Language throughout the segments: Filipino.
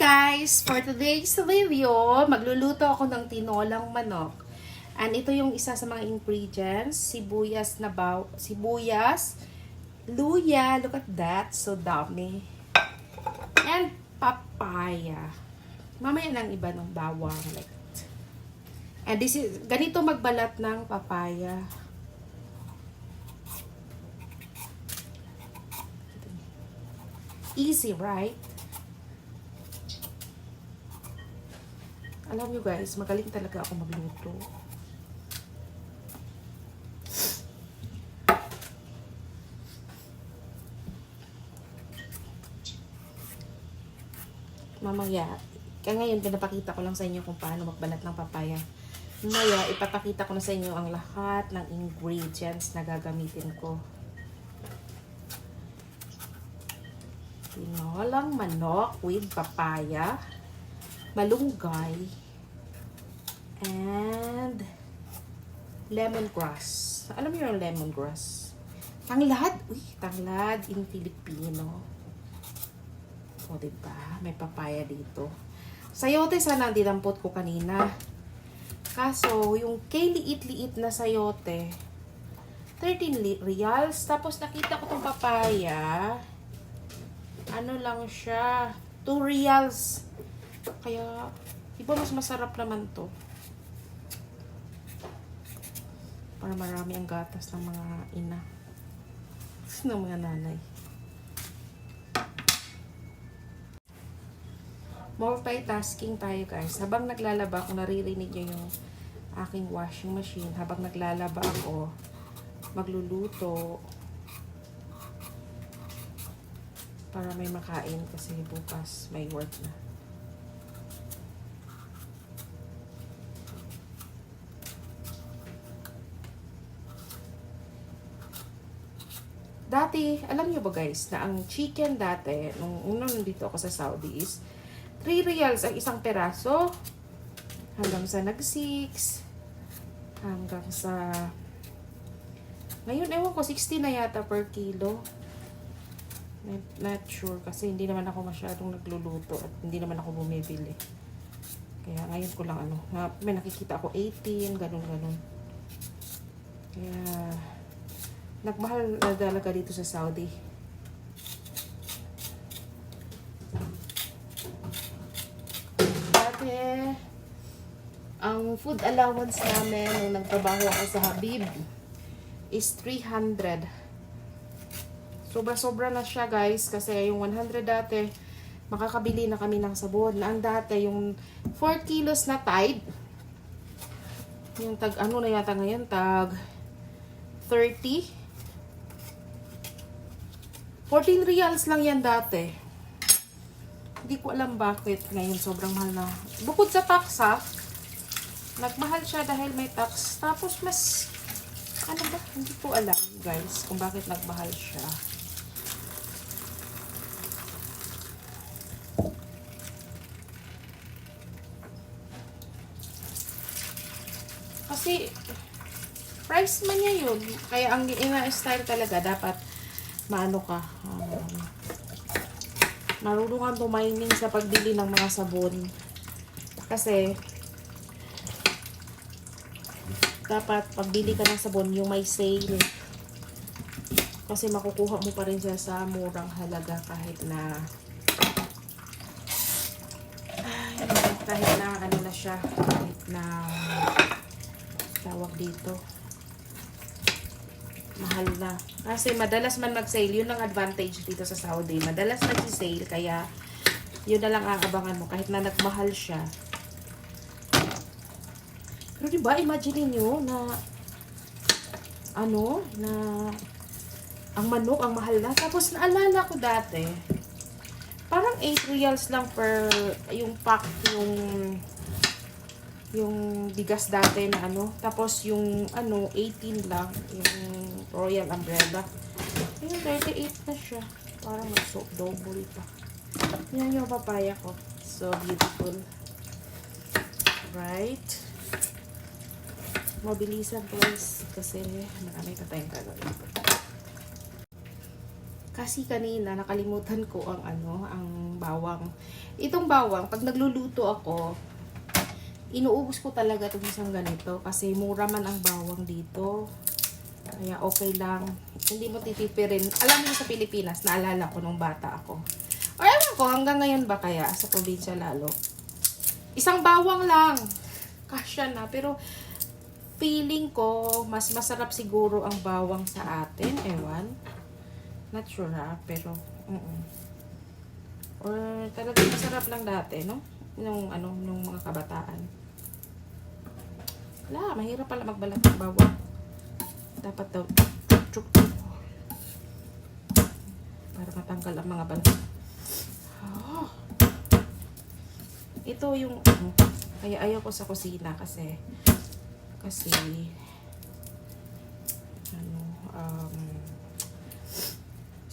guys! For today's video, magluluto ako ng tinolang manok. And ito yung isa sa mga ingredients. Sibuyas, luya, look at that, so dami. And papaya. Mamaya ng iba ng bawang. And this is, ganito magbalat ng papaya. Easy, right? Alam nyo guys, magaling talaga ako magluto. Mamaya, kaya ngayon pinapakita ko lang sa inyo kung paano magbalat ng papaya. Mamaya, ipapakita ko na sa inyo ang lahat ng ingredients na gagamitin ko. Tinolang manok with papaya, malunggay, and lemongrass. Alam niyo yung lemongrass? Tanglad. Uy, tanglad in Filipino. O, diba? May papaya dito. Sayote sana dinampot ko kanina. Kaso, yung kay liit-liit na sayote, 13 reals. Tapos, nakita ko tong papaya. Ano lang siya? 2 reals. Kaya, iba mas masarap naman to. Para marami ang gatas ng mga ina. Ng mga nanay. Multitasking tayo guys. Habang naglalaba ako, naririnig nyo yung aking washing machine. Habang naglalaba ako, magluluto. Para may makain kasi bukas may work na. Dati, alam nyo ba guys, na ang chicken dati, nung nandito ako sa Saudi is 3 reals ang isang peraso. Hanggang sa nag-6. Hanggang sa... Ngayon, ewan ko, 60 na yata per kilo. Not sure kasi hindi naman ako masyadong nagluluto at hindi naman ako bumibili. Kaya ngayon ko lang may nakikita ako 18, ganun. Kaya nagmahal na talaga dito sa Saudi. Dati ang food allowance namin nung nagtrabaho ako sa Habib is 300. Sobra-sobra na siya guys kasi yung 100 dati makakabili na kami ng sabon. Ang dati yung 4 kilos na Tide, yung tag ano na yata ngayon, tag 30, 14 reals lang yan dati. Hindi ko alam bakit ngayon sobrang mahal na. Bukod sa tax ha, nagmahal siya dahil may tax. Tapos mas ano ba, hindi ko alam guys kung bakit nagmahal siya. Kasi, price man niya yun. Kaya ang ina-style talaga, dapat maano ka. Marunong kang tumiming sa pagbili ng mga sabon. Kasi, dapat pagbili ka ng sabon, yung may sale. Kasi makukuha mo pa rin siya sa murang halaga kahit na ano na siya, kahit na tawag dito mahal na. Kasi madalas man mag-sale, yun ang advantage dito sa Saudi. Madalas nag-sale, kaya yun na lang aabangan mo kahit na nagmahal siya. Pero diba, imagine niyo na na ang manok ang mahal na. Tapos naalala ko dati, parang 8 reals lang per yung pack, yung bigas dati na tapos yung 18 lang yung Royal Umbrella. Yung 38 na siya, parang double pa. Yan yung papaya ko, so beautiful, right? Mabilisan guys kasi marami pa tayong gagawin. Kasi kanina nakalimutan ko ang ang bawang. Itong bawang, pag nagluluto ako, inuubos ko talaga itong isang ganito kasi mura man ang bawang dito. Kaya okay lang. Hindi mo titipirin. Alam mo sa Pilipinas, naalala ko nung bata ako. O ewan ko, hanggang ngayon ba kaya sa probinsya lalo? Isang bawang lang. Kasya na. Pero feeling ko, mas masarap siguro ang bawang sa atin. Ewan. Not sure ha, pero or talagang masarap lang dati, no? Nung mga kabataan. Wala, mahirap pala magbalat ng bawang. Dapat daw para matanggal ang mga balat. Oh. Ito yung kaya ayaw ko sa kusina kasi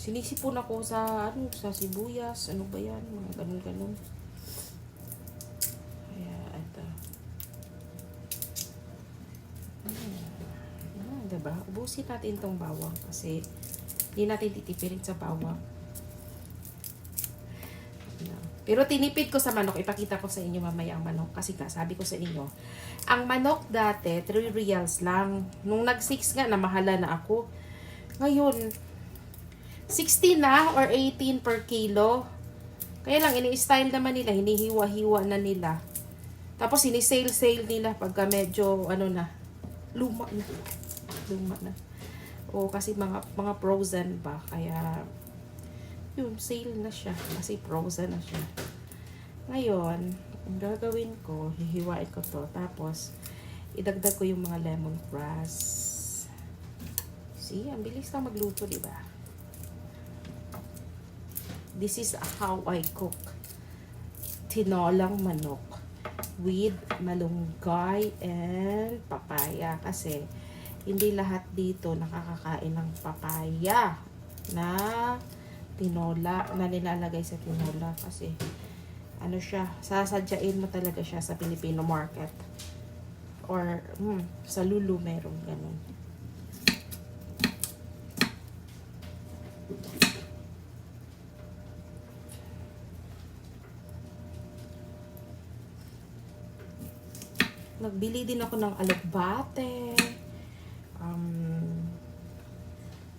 sinisipon ako sa sa sibuyas, ano ba yan, mga ganun. Kaya ito. Diba? Ubusin natin tong bawang kasi hindi natin titipirin sa bawang. Pero tinipid ko sa manok. Ipakita ko sa inyo mamaya ang manok. Kasi sabi ko sa inyo, ang manok dati, 3 reals lang. Nung nag-6 nga, namahala na ako. Ngayon, 16 na or 18 per kilo. Kaya lang, ini-style naman nila. Hinihiwa-hiwa na nila. Tapos, ini-sale-sale nila pagka medyo, luma na. O, kasi mga frozen ba. Kaya, yun, sale na siya. Kasi frozen na siya. Ngayon, ang gagawin ko, hihiwain ko to. Tapos, idagdag ko yung mga lemongrass. See, ang bilis lang magluto, diba? This is how I cook tinolang manok with malunggay and papaya. Kasi, hindi lahat dito nakakakain ng papaya na tinola, na nilalagay sa tinola kasi siya, sasadyain mo talaga siya sa Filipino market or sa Lulu meron ganun. Nagbili din ako ng alokbate,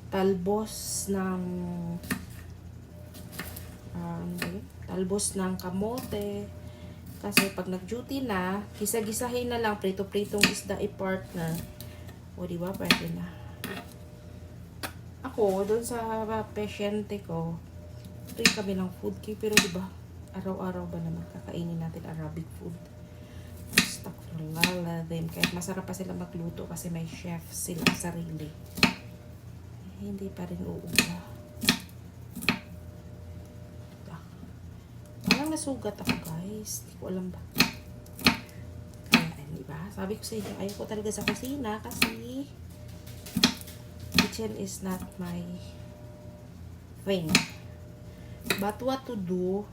talbos ng kamote. Kasi pag nag-duty na, gisa-gisahin na lang, prito-pritong isda i-partner. O diba, pwede na. Ako, doon sa pasyente ko, tuloy kami ng food cake. Pero diba, araw-araw ba naman kakainin natin Arabic food? Astaghfirullah them. Kahit masarap pa sila magluto kasi may chef sila sarili. Hindi pa rin uubra. Parang nasugat ako guys. Hindi ko alam ba. Kaya, diba? Sabi ko sa inyo, ayaw ko talaga sa kusina kasi kitchen is not my thing. But what to do?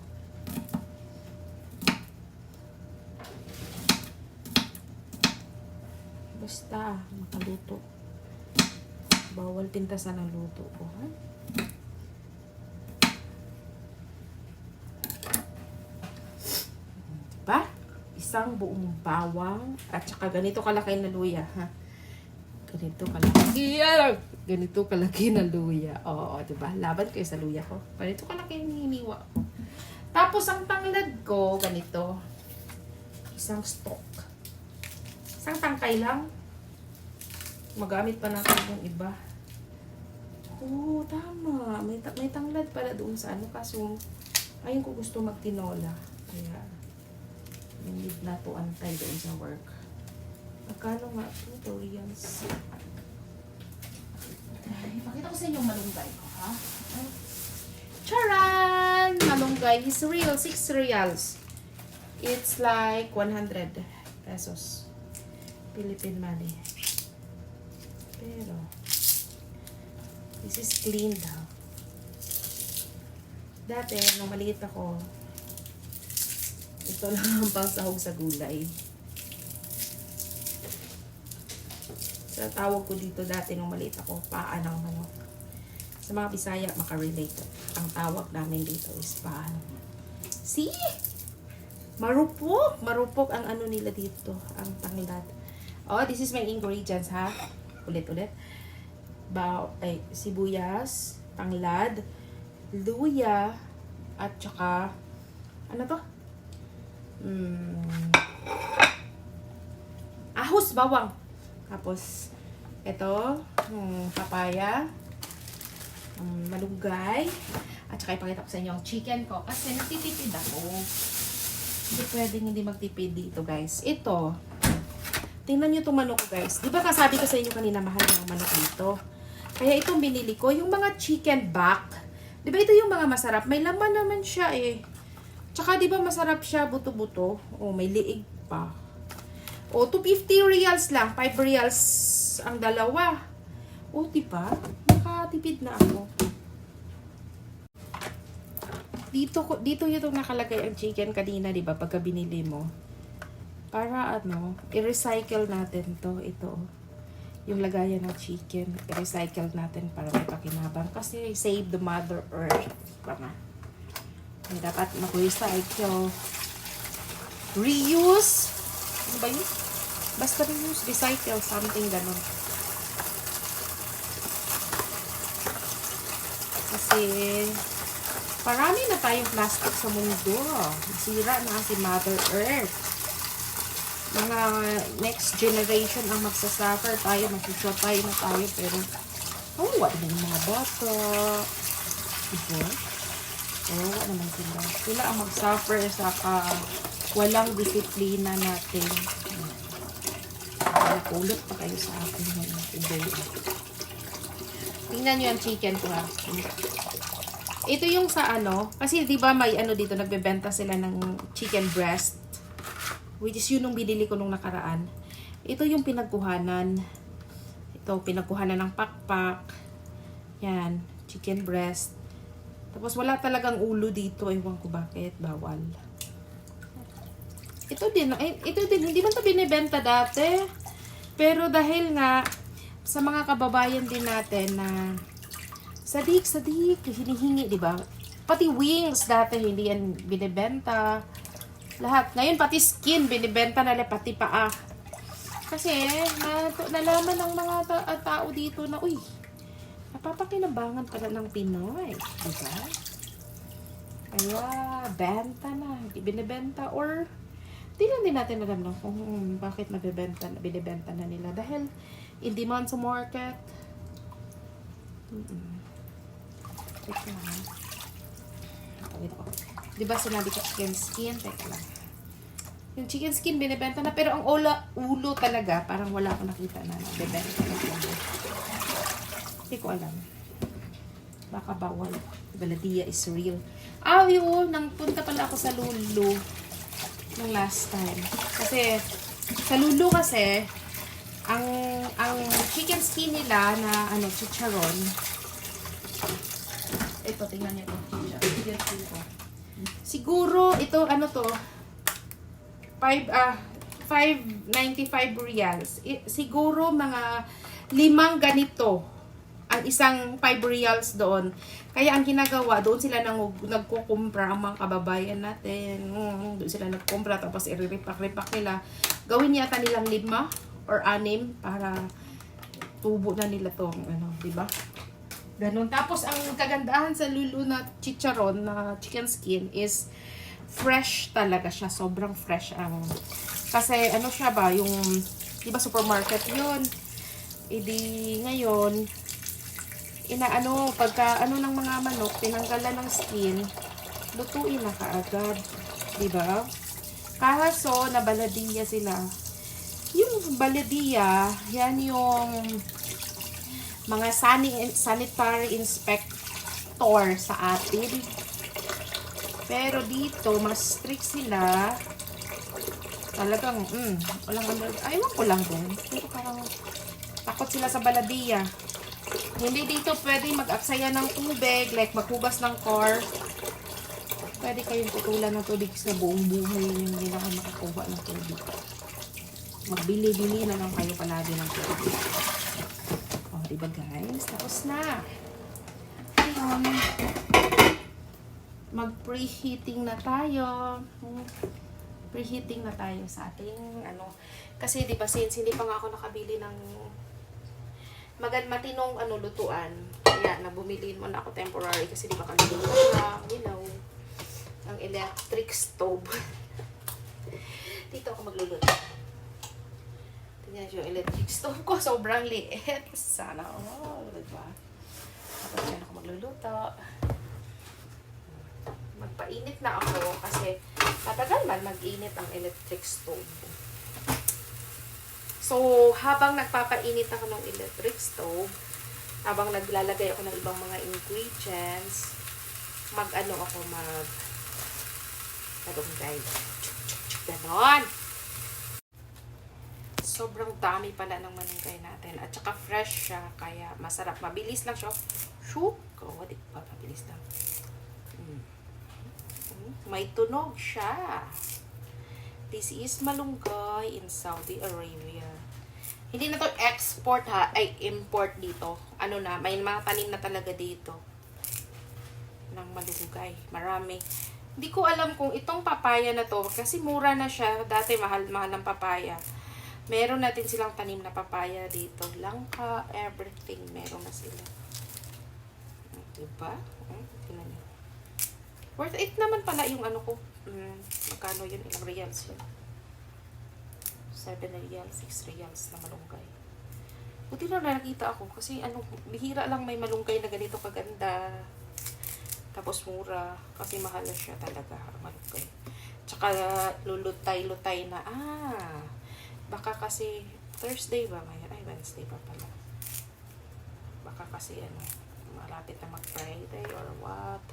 Basta makaluto. Bawal pintasan ang luto ko, ha? Diba? Isang buong bawang at saka ganito kalaki na luya, ha? Ganito kalaki na luya. Oo, diba? Laban kayo sa luya ko. Ganito kalaki yung hiniwa ko. Tapos ang tanglad ko, ganito. Isang stalk. Isang tangkay lang. Magamit pa natin yung iba. Oo, tama. May tanglad pala doon sa kaso ayun ko gusto magtinola. Kaya need na to antay doon sa work. Magkano nga ito? Reals. Ipakita ko sa inyo yung malunggay ko, ha? Charan! Malunggay is real. 6 reals. It's like 100 pesos. Philippine money. Pero, this is clean daw. Dati, nung maliit ako, ito lang ang pangsahog sa gulay. So, tawag ko dito dati nung maliit ako, paa ng manok. Sa mga Bisaya, makarelate. Ang tawag namin dito is pan. See? Marupok. Marupok ang ano nila dito. Ang tanglad. Oh, this is my ingredients, ha? Ulit-ulit. Sibuyas, tanglad, luya, at saka, ano to? Ahos, bawang. Tapos, ito, papaya, malunggay, at saka ipakita ko sa inyo ang chicken ko. Kasi nagtitipid ako. Hindi pwedeng hindi magtipid dito, guys. Ito, tingnan nyo itong manok ko, guys. Di ba kasabi ko sa inyo kanina, mahal ng manok dito? Kaya itong binili ko, yung mga chicken back. Di ba ito yung mga masarap? May laman naman siya eh. Tsaka di ba masarap siya, buto-buto? Oh, may liig pa. Oh, 250 reals lang. 5 reals ang dalawa. Oh, di ba? Nakatipid na ako. Dito yung nakalagay ang chicken kanina, di ba? Pagka binili mo. Para ano, i-recycle natin to. Ito. Yung lagayan ng chicken. I-recycle natin para may pakinabang. Kasi save the Mother Earth. Tama. Dapat mag-recycle. Reuse. Ano ba yun? Basta reuse, recycle, something ganun. Kasi parami na tayong plastic sa mundo. Sira na si Mother Earth. Mga next generation ang magsasuffer tayo, magsasuffer na tayo, pero wala na yung mga bata. Diba? Wala naman sila. Sila ang magsuffer sa walang disiplina natin. Nakulot pa kayo sa akin ngayon. Tingnan nyo yung chicken ko, ha. Ito yung sa ano, kasi di ba may ano dito, nagbebenta sila ng chicken breast. Which is yun yung binili ko nung nakaraan. Ito yung pinagkuhanan. Ito, pinagkuhanan ng pakpak. Yan, chicken breast. Tapos wala talagang ulo dito. Ewan ko bakit, bawal. Ito din, hindi man ito binibenta dati. Pero dahil nga, sa mga kababayan din natin na sadik, hinihingi, di ba? Pati wings dati, hindi yan binibenta. Lahat. Ngayon, pati skin, binibenta na pati paa. Kasi, nalaman ng mga tao dito na, uy, napapakinabangan pala ng Pinoy. Diba? Kaya, benta na. Hindi binibenta or, di lang din natin alam na kung bakit binibenta na nila. Dahil, in demand sa market. Teka lang. Diba sinabi ko chicken skin? Teka lang. Yung chicken skin binibenta na, pero ang ulo talaga, parang wala akong nakita na binibenta na. Hindi ko alam. Baka bawal. Baladia is real. Yun. Nangpunta pala ako sa Lulu nung last time. Kasi, sa Lulu kasi, ang chicken skin nila na, chicharon. Ito, tingnan niyo ito. Chicken skin ko. Siguro, ito, 595 reals. Siguro, mga 5 ganito ang isang 5 reals doon. Kaya, ang ginagawa, doon sila nagkukumpra ang mga kababayan natin. Doon sila nagkumpra, tapos i-repack nila. Gawin yata nilang 5 or 6 para tubo na nila to. Diba? Ganun. Tapos, ang kagandahan sa Lulu na chicharon, na chicken skin, is fresh talaga siya. Sobrang fresh ang... Kasi, siya ba, yung... Diba, supermarket yun. Ngayon, pagka, ng mga manok, tinanggalan ng skin, lutuin na kaagad. Diba? Kaso, nabaladiya sila. Yung baladiya, yan yung... mga sanitary inspector sa atin. Pero dito, mas strict sila. Talagang, walang aywan ko lang din. Pero parang, takot sila sa baladiya. Hindi dito pwede mag-aksaya ng tubig, like maghugas ng car. Pwede kayong tutulan ng tubig sa buong buhay. Hindi na kayo makakuha ng tubig. Magbili-bili na lang kayo palagi ng tubig. Diba guys? Tapos na. mag-preheating na tayo. Preheating na tayo sa ating ano. Kasi di ba since hindi pa nga ako nakabili ng matinong lutuan. Kaya nabumili muna ako temporary kasi di ba kalimutan lang, ang electric stove. Dito ako magluluto. Tingnan nyo yung electric stove ko. Sobrang liit. Sana diba? Tapos yan ako magluluto. Magpainit na ako kasi matagal man mag-init ang electric stove. So, habang nagpapainit ako ng electric stove, habang naglalagay ako ng ibang mga ingredients, malunggay. Ganon. Sobrang dami pala ng malunggay natin. At saka fresh siya, kaya masarap. Mabilis lang siya. Shook! Oh, di ba? Mabilis lang. May tunog siya. This is malunggay in Saudi Arabia. Hindi na to export ha, ay import dito. May mga tanim na talaga dito ng malunggay. Marami. Hindi ko alam kung itong papaya na to, kasi mura na siya. Dati mahal-mahal ng papaya. Meron natin silang tanim na papaya dito. Langka, everything. Meron na sila. Diba? Tingnan nyo. Worth it naman pala yung ko. Magkano yun? Ilang reals yun? 7 reals, 6 reals na malunggay. Buti na nakita ako. Kasi bihira lang may malunggay na ganito kaganda. Tapos mura. Kasi mahal na siya talaga. Malunggay. Tsaka lulutay-lutay na. Baka kasi Thursday ba ngayon? Ay, Wednesday pa pala. Baka kasi malapit na mag-Friday or what.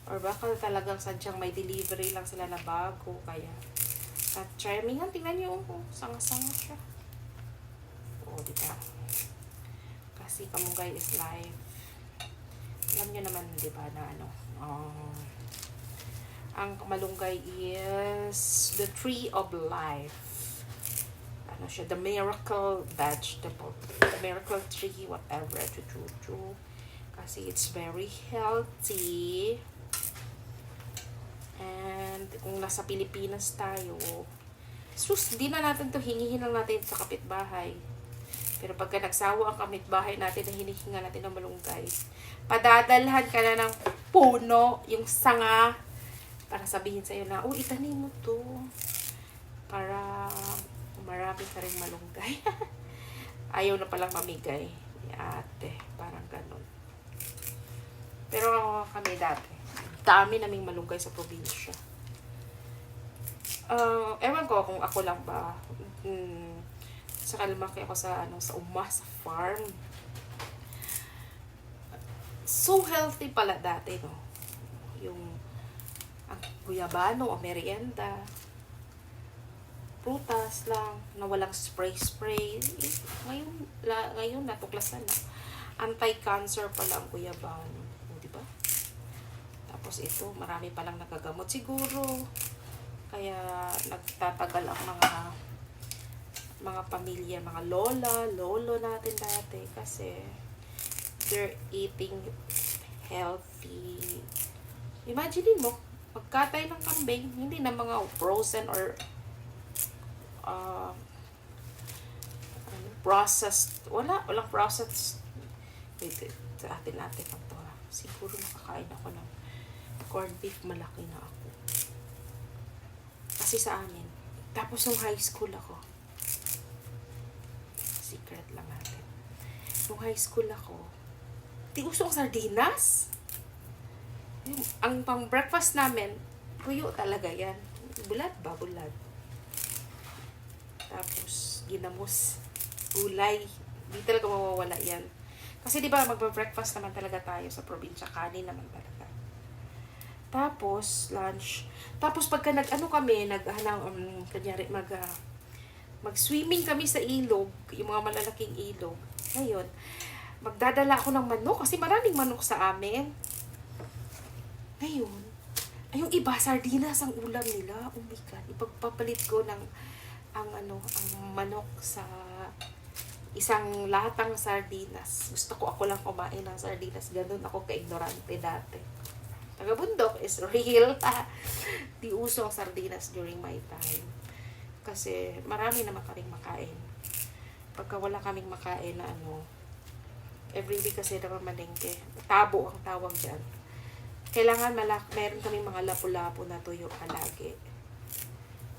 Or baka talagang sadyang may delivery lang sila na bago. Kaya, at charming. Tingnan nyo. Sanga-sanga siya. Diba? Kasi kamunggay is life. Alam nyo naman, diba, na ang malunggay is the tree of life. Siya, the miracle vegetable. The miracle tree, whatever. Kasi it's very healthy. And kung nasa Pilipinas tayo, di na natin to hingihin lang natin sa kapitbahay. Pero pagka nagsawa ang kapitbahay natin na hinihinga natin ng malunggay, padadalhan ka na ng puno, yung sanga, para sabihin sa'yo na, itanim mo to. Para marami ka rin malunggay. Ayaw na palang mamigay. Ate, parang ganun. Pero kami dati, dami naming malunggay sa probinsya. Ewan ko kung ako lang ba. Saka lumaki ako sa sa farm. So healthy pala dati, no? Yung ang guyabano, o merienda, prutas lang, na walang spray-spray. Ngayon natuklasan na. Anti-cancer pala ang guyabano. Diba? Tapos ito, marami palang nagagamot siguro. Kaya nagtatagal ang mga pamilya, mga lolo natin dati. Kasi they're eating healthy. Imagine mo, pagkatay ng kambing, hindi na mga frozen or processed. Walang processed. Wait, sa atin ang to. Siguro nakakain ako ng corned beef, malaki na ako. Kasi sa amin. Tapos nung high school ako, secret lang natin. Nung high school ako, di gusto ang sardinas. Ang pang breakfast namin, tuyo talaga yan. Bulat ba? Bulat. Tapos, ginamos, gulay. Di talaga mawawala yan. Kasi di ba magbe-breakfast naman talaga tayo sa probinsya, kanin naman talaga. Tapos, lunch. Tapos pagka kunyari mag-swimming kami sa ilog, yung mga malalaking ilog. Ngayon, magdadala ako ng manok kasi maraming manok sa amin. Ngayon, yung iba, sardinas ang ulam nila. Oh my God, ipagpapalit ko ng ang manok sa isang latang sardinas. Gusto ko ako lang kumain ng sardinas. Ganun ako ka-ignorante dati. Taga-bundok is real. Di uso ang sardinas during my time. Kasi marami naman kaming makain. Pagka wala kaming makain na ano, every week kasi naman malengke. Tabo ang tawag dyan. Kailangan meron kaming mga lapu-lapu na tuyo palagi.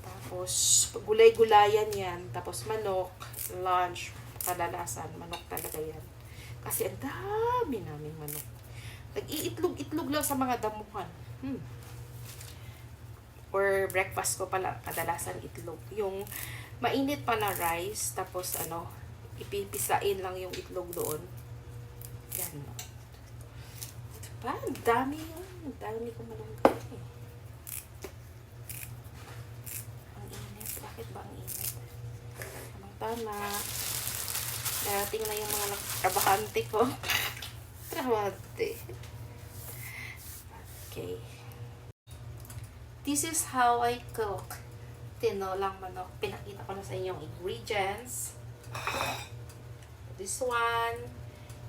Tapos, gulay-gulayan yan. Tapos manok, lunch, kadalasan. Manok talaga yan. Kasi ang dami naming manok. Nag-iitlog-itlog lang sa mga damuhan. Or breakfast ko pala, kadalasan itlog. Yung mainit pa na rice, tapos ano, ipipisain lang yung itlog doon. Yan. Diba? Ang dami yun. Ang dami kong malunggay eh. Bakit ba ang init? Tama. Darating na yung mga trabahante ko. Trabahante. Okay. This is how I cook tinolang manok. Pinakita ko na sa inyo yung ingredients. This one,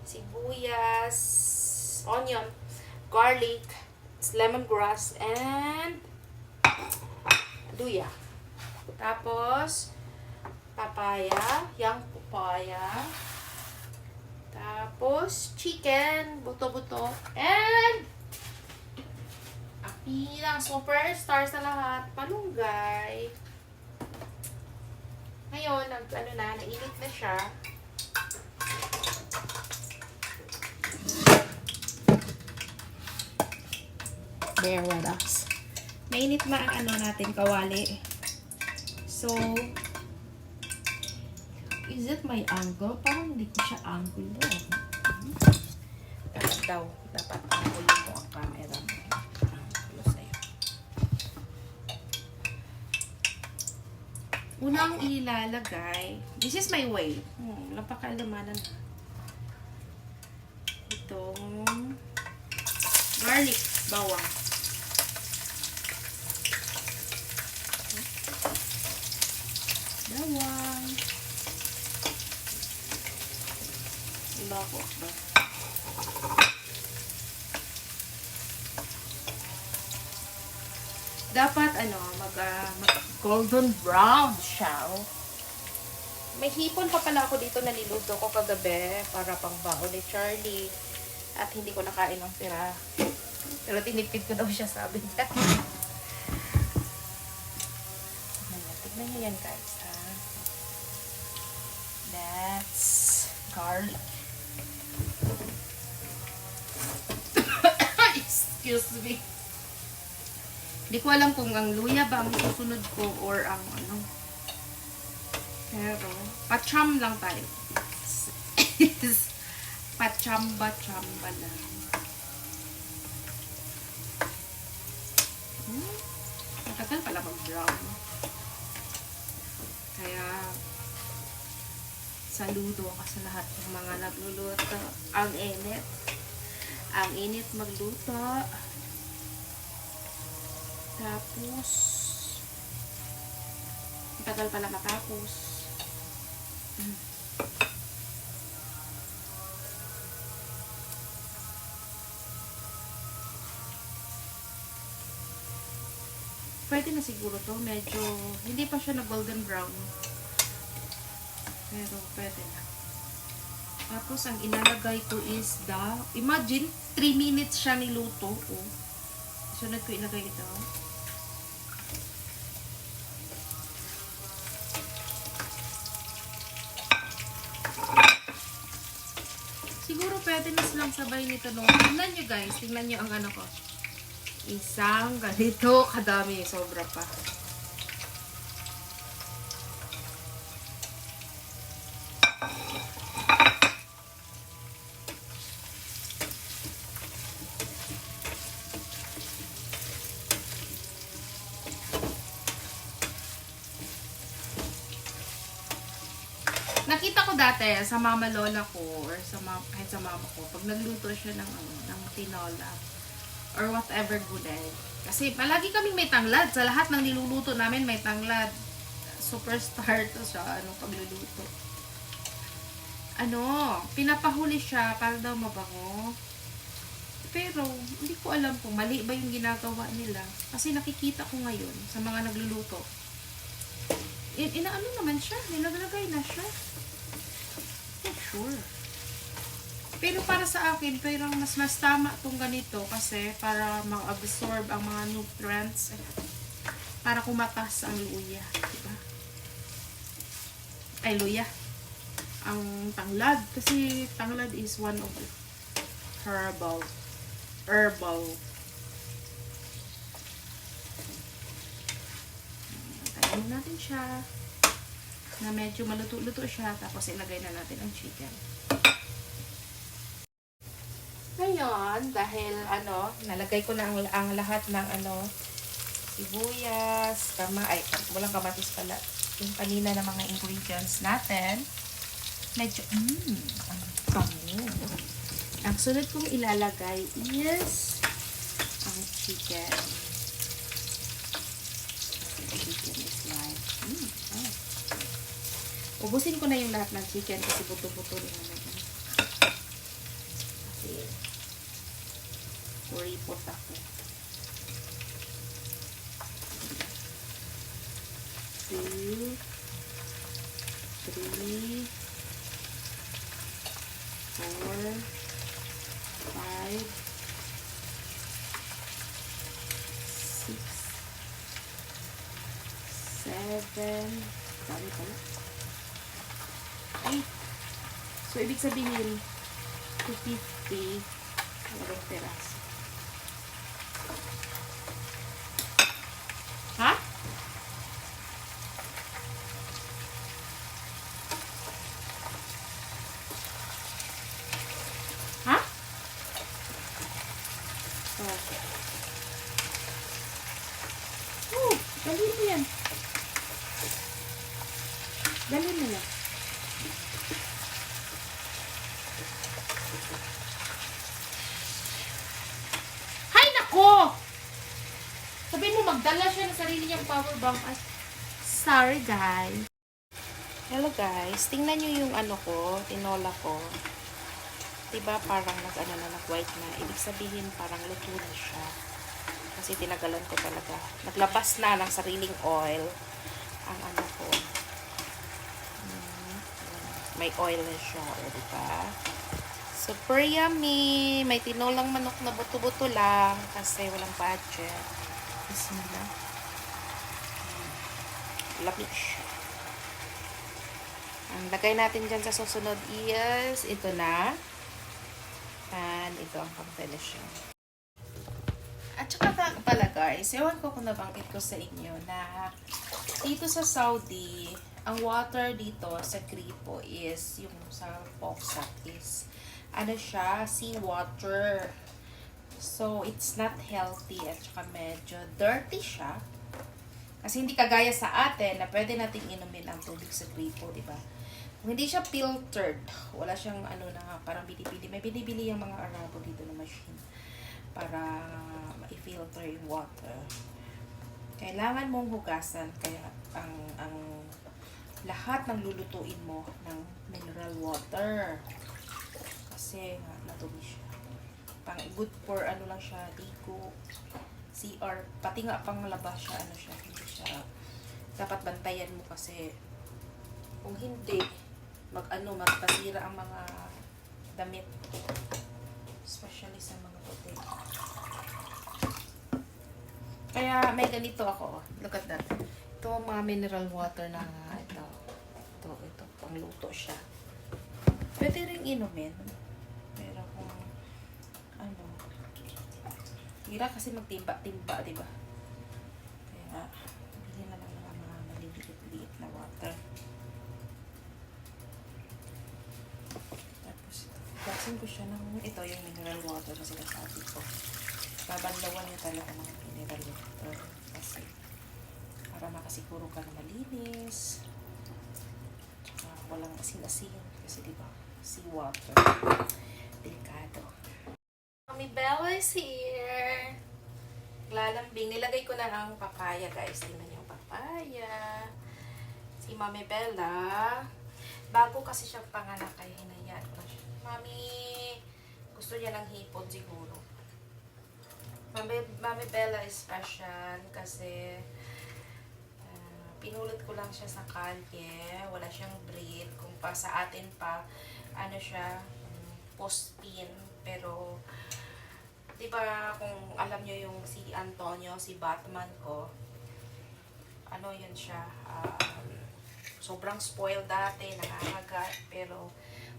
sibuyas, onion, garlic, lemongrass, and luya. Tapos, papaya, yung papaya. Tapos, chicken, buto-buto. And, ang pinang superstar sa lahat, malunggay. Ngayon, nainit na siya. Bear with us. Mainit na ang natin, kawali. So, is it my angle? Parang hindi ko siya angle. Dapat daw. Dapat angle mo ang camera. Angle sa'yo. Unang ilalagay. This is my way. Napakalamanan na. Itong garlic. Bawang. Bawang. Bako ba? Dapat mag golden brown siya. May hipon pa pala ako dito na niluto ko kagabi para pangbaon ni Charlie. At hindi ko nakain ng tira. Pero tinipid ko daw siya, sabi niya. Tignan niyo yan, guys, ha? That's garlic. Excuse me. Hindi ko alam kung ang luya ba ang susunod ko or ang ano. Pero, pacham lang tayo. Pachamba-chamba lang. Matagal pala mag-brown. Kaya, saludo ako sa lahat ng mga nagluluto. Ang init. Ang init magluto. Tapos, matagal pala matapos. Pwede na siguro to. Medyo, hindi pa siya na golden brown. Pero, pwede na. Tapos, ang ilalagay ko is imagine, 3 minutes siya niluto. Oh. Sunod ko ilagay ito. Siguro, pwede na silang sabay nito. No? Tingnan nyo guys. Tingnan nyo ang ano ko. Isang ganito kadami, sobra pa. Nakita ko dati sa mama lola ko or kahit sa mama ko pag nagluto siya ng tinola or whatever gulay. Kasi palagi kaming may tanglad. Sa lahat ng niluluto namin may tanglad. Superstar to sa pagluluto. pinapahuli siya para daw mabango. Pero, hindi ko alam kung mali ba yung ginagawa nila. Kasi nakikita ko ngayon sa mga nagluluto. Inaano naman siya, nilaglagay na siya. Not sure. Pero para sa akin, parang mas tama itong ganito kasi para ma-absorb ang mga nutrients. Para kumatas ang luya. Diba? Ay, luya. Ang tanglad. Kasi tanglad is one of herbal. Tayin natin siya. Na medyo maluto-luto siya. Tapos ilagay na natin ang chicken. Ngayon, dahil nalagay ko na ang lahat ng sibuyas, walang kamatis pala. Yung kanina na mga ingredients natin. Medyo, ang bango. Ang sunod kong ilalagay is ang chicken. Chicken is like, ubusin ko na yung lahat ng chicken kasi buto-buto rin naman. Kasi, kuripot ako. 2, 3, 4, 5, 6, 7, dami pala. 8. So, ibig sabihin, 250 walang peraso. Ha? Ha? Oh, dalhin mo yan. Dalhin mo yan. Hay nako! Sabihin mo, magdala siya ng sarili niyang power bank. Sorry, guys. Hello, guys. Tingnan niyo yung tinola ko. Diba parang nag-white na. Ibig sabihin parang luto na siya. Kasi tinagalan ko talaga. Naglabas na ng sariling oil ang ko. May oil na siya. Diba? Super yummy. May tinolang manok na buto-buto lang kasi walang budget. Bismillah. Lapis siya. Ang lagay natin dyan sa susunod is ito na. And ito ang pang-finish. At saka pala guys, ewan ko kung nabanggit ko sa inyo na dito sa Saudi, ang water dito sa gripo is, yung sa Poksat is, siya, seawater. So, it's not healthy at saka medyo dirty siya. Kasi hindi kagaya sa atin na pwede nating inumin ang tubig sa gripo, di ba? Kung hindi siya filtered, wala siyang parang binibili. May binibili yung mga Arabo dito na machine para ma-filter yung water. Kailangan mong hugasan kaya ang lahat ng lulutuin mo ng mineral water. Kasi natumi siya. Pang good for lang siya, ligo, CR, pati nga pang labas siya, siya, hindi siya, dapat bantayan mo kasi kung hindi, magpasira ang mga damit, especially sa mga puti. Kaya may ganito ako, look at that, ito ang mga mineral water na ito, pangluto siya. Pwede rin inumin, pero kung hira kasi magtimba-timba, diba? Kaya, bilhin na lang ng mga maliliit-liit na water. Tapos, gasin ko siya ng, ito yung mineral water na sinasabi ko. Babanlawan niya talaga ng mineral water. Kasi, para makasiguro ka na malinis. Tsaka, walang asin-asin. Kasi, diba, seawater. Delikado. Mommy Bella is here. Lalambing. Nilagay ko na ang papaya, guys. Tingnan niyo yung papaya. Si Mommy Bella. Bago kasi siya panganak kaya hinayaan ko siya. Mami, gusto niya ng hipon siguro. Mami Bella is special kasi pinulot ko lang siya sa kalye. Wala siyang breed. Kung pa sa atin pa, ano siya, post-pin. Pero, di ba kung alam niyo yung si Antonio, si Batman ko, ano yun siya, sobrang spoiled dati, nangangagat. Pero,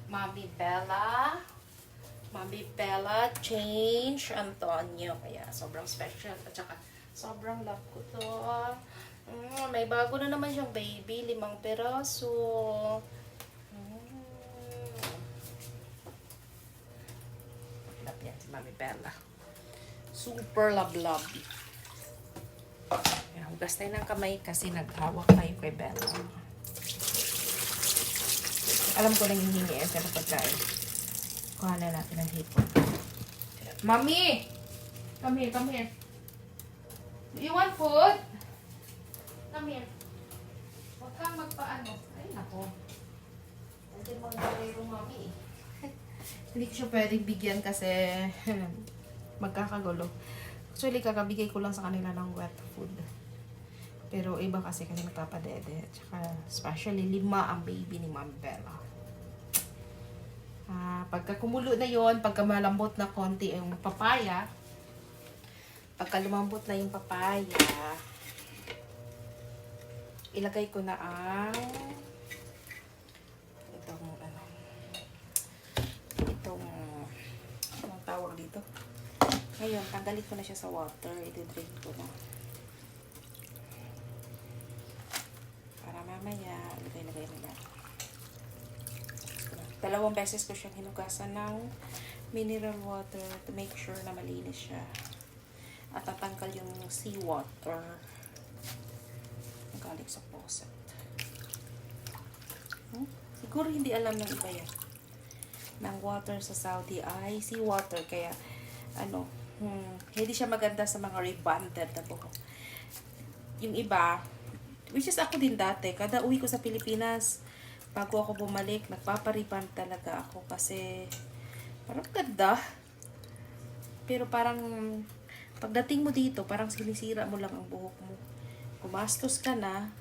Mami Bella change Antonio. Kaya, sobrang special. At saka, sobrang love ko to. May bago na naman siyang baby. 5 peraso. Love yan si Mami Bella. Super love. Hugas tayo ng kamay kasi naghawak tayo kay Bella. Alam ko nang hihingi siya ng pagkain. Kuha na natin ang hipon. Mami! Come here. Do you want food? Come here. Huwag kang magpaano. Ay, nako. Hindi mo nagkarero, Mami. Hindi ko siya pwedeng bigyan kasi magkakagulo. Actually, kakabigay ko lang sa kanila ng wet food. Pero iba kasi nagpapadede. Tsaka, especially 5 ang baby ni Ma'am Bella. Pagka kumulo na yon, pagka malambot na konti yung papaya, pagka lumambot na yung papaya, ilagay ko na ang anong tawag dito? Ngayon, tanggalin ko na siya sa water. I-drain ko na. Para mamaya, ilagay na. 2 beses ko siyang hinugasan ng mineral water to make sure na malinis siya. At tatanggal yung seawater galing sa faucet. Siguro hindi alam ng iba yan. Ng water sa Saudi ay seawater. Kaya, hindi siya maganda sa mga rebonded na buhok. Yung iba, which is ako din dati, kada uwi ko sa Pilipinas, bago ako bumalik, nagpapariband talaga ako kasi parang ganda. Pero parang pagdating mo dito, parang sinisira mo lang ang buhok mo. Gumastos ka na.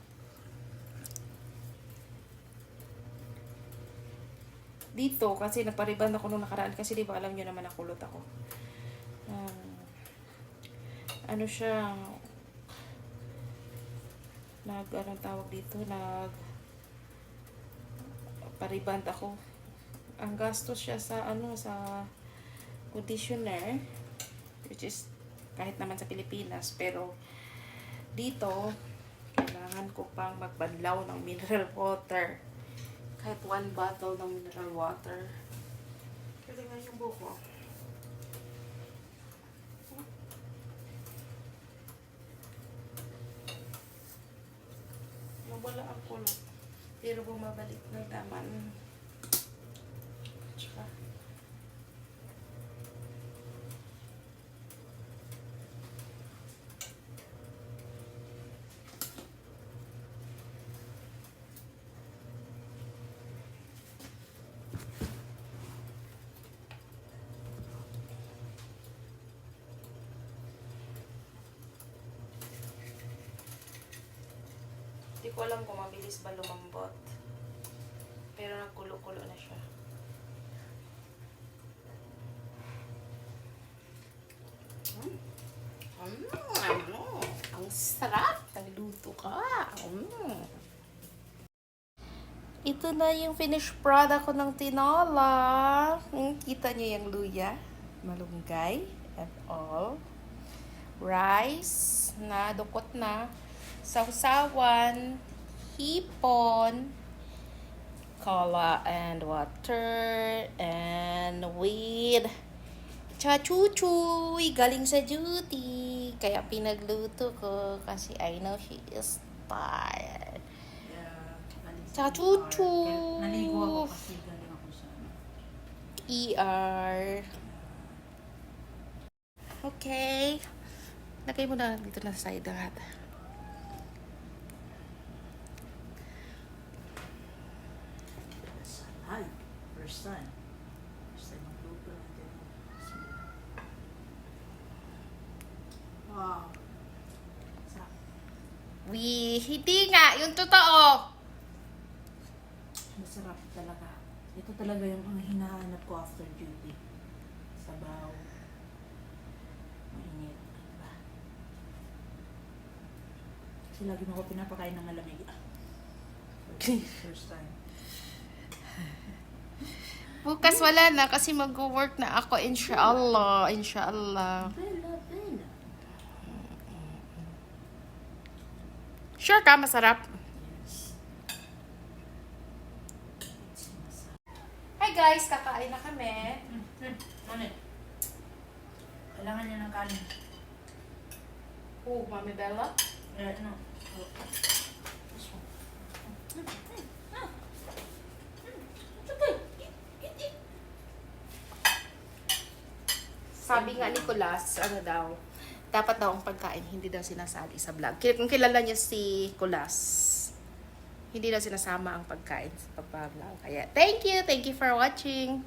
Dito, kasi nagpariband ako nung nakaraan kasi di ba alam nyo naman nakulot ako. Siya, anong tawag dito, pariband ako. Ang gastos siya sa sa conditioner, which is kahit naman sa Pilipinas, pero dito kailangan ko pang magbanlaw ng mineral water, kahit 1 bottle ng mineral water. Kasi nga yung buko wala ang kulot. Pero bumabalik ng daman. Tsaka. Hindi ko alam kung mabilis ba lumambot. Pero nagkulo-kulo na siya. Ang sarap! Nagluto ka! Ito na yung finished product ko ng tinola. Kita niyo yung luya, malunggay, and all. Rice na dukot na. Sausawan, hipon, cola and water, and with chachuchuy galing sa duty. Kaya pinagluto ko kasi I know she is tired. Chachuchuy. Naligo ako kasi galing ako sa ER. Okay. Lagay mo na dito na sa side lahat. First time. First time magluto natin. Wow. Sarap. Hindi nga, yung totoo. Masarap talaga. Ito talaga yung ang hinahanap ko after duty. Sabaw. Mainit. Diba? Kasi lagi mo ako pinapakain ng malamig. First time. Bukas wala na kasi mag-work na ako, inshallah. Inshallah. Bella, Bella. Sure ka, masarap? Yes. It's masarap. Hi guys, kakain na kami. Ano eh? Kailangan niya ng kanin. Oh, Mami Bella? Ano? This one. It's okay. Eat, eat. Sabi nga ni Kulas, ano daw, dapat daw ang pagkain, hindi daw sinasali sa vlog. Kung kilala niyo si Kulas, hindi daw sinasama ang pagkain sa pag-vlog. Kaya, thank you for watching.